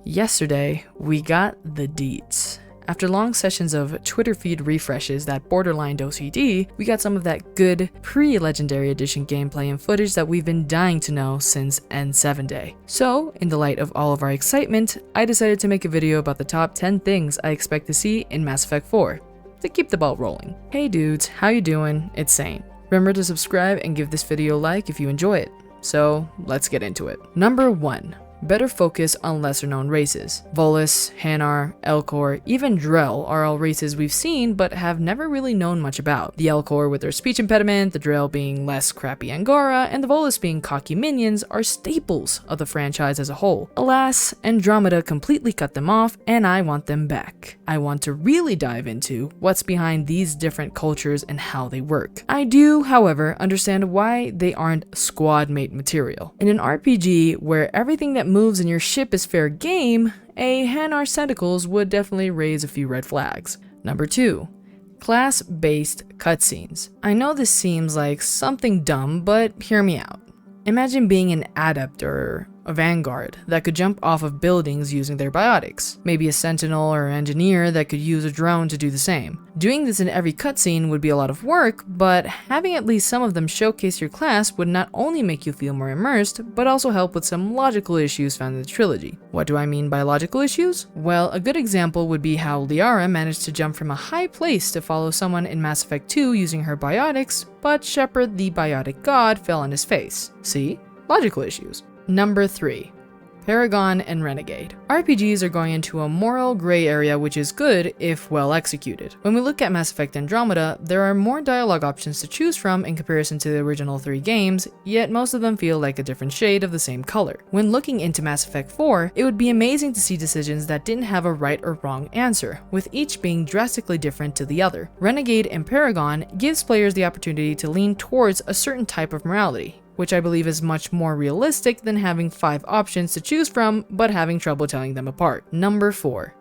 Yesterday, we got the deets. After long sessions of Twitter feed refreshes that borderlined OCD, we got some of that good pre-Legendary Edition gameplay and footage that we've been dying to know since N7 Day. So, in the light of all of our excitement, I decided to make a video about the top 10 things I expect to see in Mass Effect 4, to keep the ball rolling. Hey dudes, how you doing? It's Saint. Remember to subscribe and give this video a like if you enjoy it. So, let's get into it. Number 1. Better focus on lesser known races. Volus, Hanar, Elcor, even Drell are all races we've seen but have never really known much about. The Elcor with their speech impediment, the Drell being less crappy Angara, and the Volus being cocky minions are staples of the franchise as a whole. Alas, Andromeda completely cut them off and I want them back. I want to really dive into what's behind these different cultures and how they work. I do, however, understand why they aren't squad mate material. In an RPG where everything that moves in your ship is fair game, a Hanar Tentacles would definitely raise a few red flags. Number 2. Class-based cutscenes. I know this seems like something dumb, but hear me out. Imagine being an adept or a vanguard that could jump off of buildings using their biotics. Maybe a sentinel or engineer that could use a drone to do the same. Doing this in every cutscene would be a lot of work, but having at least some of them showcase your class would not only make you feel more immersed, but also help with some logical issues found in the trilogy. What do I mean by logical issues? Well, a good example would be how Liara managed to jump from a high place to follow someone in Mass Effect 2 using her biotics, but Shepard the biotic god fell on his face. See? Logical issues. Number 3. Paragon and Renegade. RPGs are going into a moral gray area which is good if well executed. When we look at Mass Effect Andromeda, there are more dialogue options to choose from in comparison to the original 3 games, yet most of them feel like a different shade of the same color. When looking into Mass Effect 4, it would be amazing to see decisions that didn't have a right or wrong answer, with each being drastically different to the other. Renegade and Paragon gives players the opportunity to lean towards a certain type of morality, which I believe is much more realistic than having 5 options to choose from, but having trouble telling them apart. Number 4.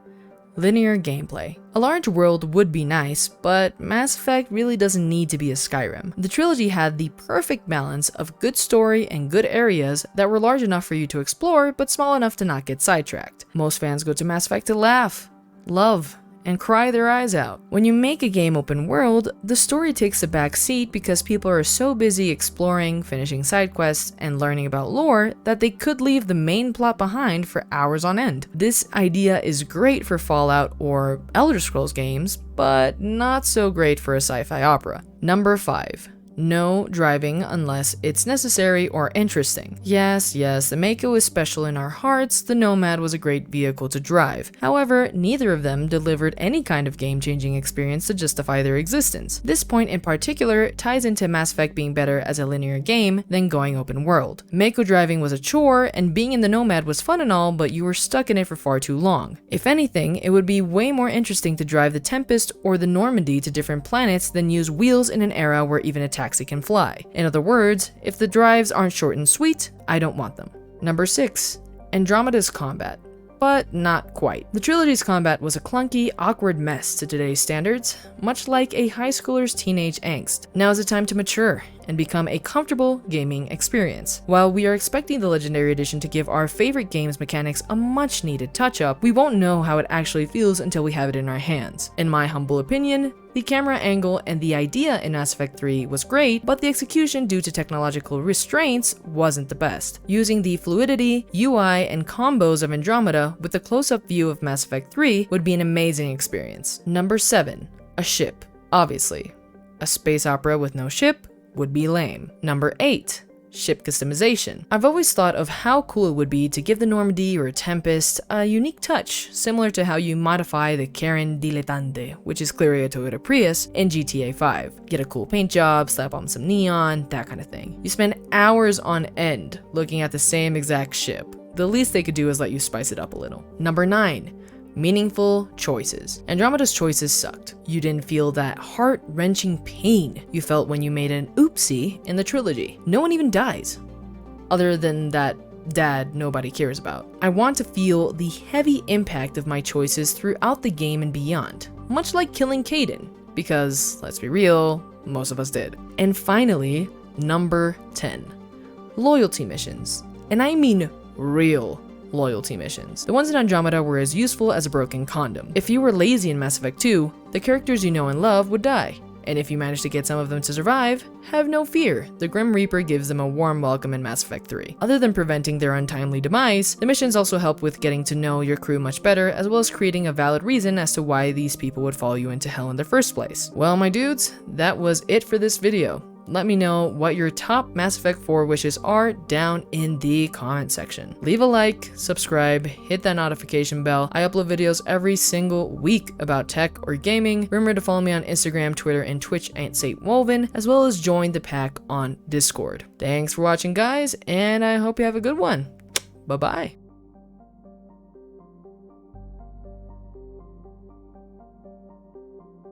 Linear gameplay. A large world would be nice, but Mass Effect really doesn't need to be a Skyrim. The trilogy had the perfect balance of good story and good areas that were large enough for you to explore, but small enough to not get sidetracked. Most fans go to Mass Effect to laugh, love, and cry their eyes out. When you make a game open world, the story takes a back seat because people are so busy exploring, finishing side quests, and learning about lore that they could leave the main plot behind for hours on end. This idea is great for Fallout or Elder Scrolls games, but not so great for a sci-fi opera. Number 5. No driving unless it's necessary or interesting. Yes, the Mako is special in our hearts, the Nomad was a great vehicle to drive. However, neither of them delivered any kind of game-changing experience to justify their existence. This point in particular ties into Mass Effect being better as a linear game than going open world. Mako driving was a chore, and being in the Nomad was fun and all, but you were stuck in it for far too long. If anything, it would be way more interesting to drive the Tempest or the Normandy to different planets than use wheels in an era where even a taxi can fly. In other words, if the drives aren't short and sweet, I don't want them. Number 6. Andromeda's combat. But not quite. The trilogy's combat was a clunky, awkward mess to today's standards, much like a high schooler's teenage angst. Now is the time to mature and become a comfortable gaming experience. While we are expecting the Legendary Edition to give our favorite games mechanics a much needed touch-up, we won't know how it actually feels until we have it in our hands. In my humble opinion, the camera angle and the idea in Mass Effect 3 was great, but the execution due to technological restraints wasn't the best. Using the fluidity, UI, and combos of Andromeda with a close-up view of Mass Effect 3 would be an amazing experience. Number 7. A ship. Obviously. A space opera with no ship would be lame. Number 8. Ship customization. I've always thought of how cool it would be to give the Normandy or Tempest a unique touch, similar to how you modify the Karen Dilettante, which is clearly a Toyota Prius, in GTA 5. Get a cool paint job, slap on some neon, that kind of thing. You spend hours on end looking at the same exact ship. The least they could do is let you spice it up a little. Number 9. Meaningful choices. Andromeda's choices sucked. You didn't feel that heart-wrenching pain you felt when you made an oopsie in the trilogy. No one even dies, other than that dad nobody cares about. I want to feel the heavy impact of my choices throughout the game and beyond, much like killing Kaidan, because let's be real, most of us did. And finally, number 10. loyalty missions. And I mean real loyalty missions. The ones in Andromeda were as useful as a broken condom. If you were lazy in Mass Effect 2, the characters you know and love would die. And if you manage to get some of them to survive, have no fear, the Grim Reaper gives them a warm welcome in Mass Effect 3. Other than preventing their untimely demise, the missions also help with getting to know your crew much better, as well as creating a valid reason as to why these people would follow you into hell in the first place. Well, my dudes, that was it for this video. Let me know what your top Mass Effect 4 wishes are down in the comment section. Leave a like, subscribe, hit that notification bell. I upload videos every single week about tech or gaming. Remember to follow me on Instagram, Twitter, and Twitch at SaintWoven, as well as join the pack on Discord. Thanks for watching, guys, and I hope you have a good one. Bye-bye.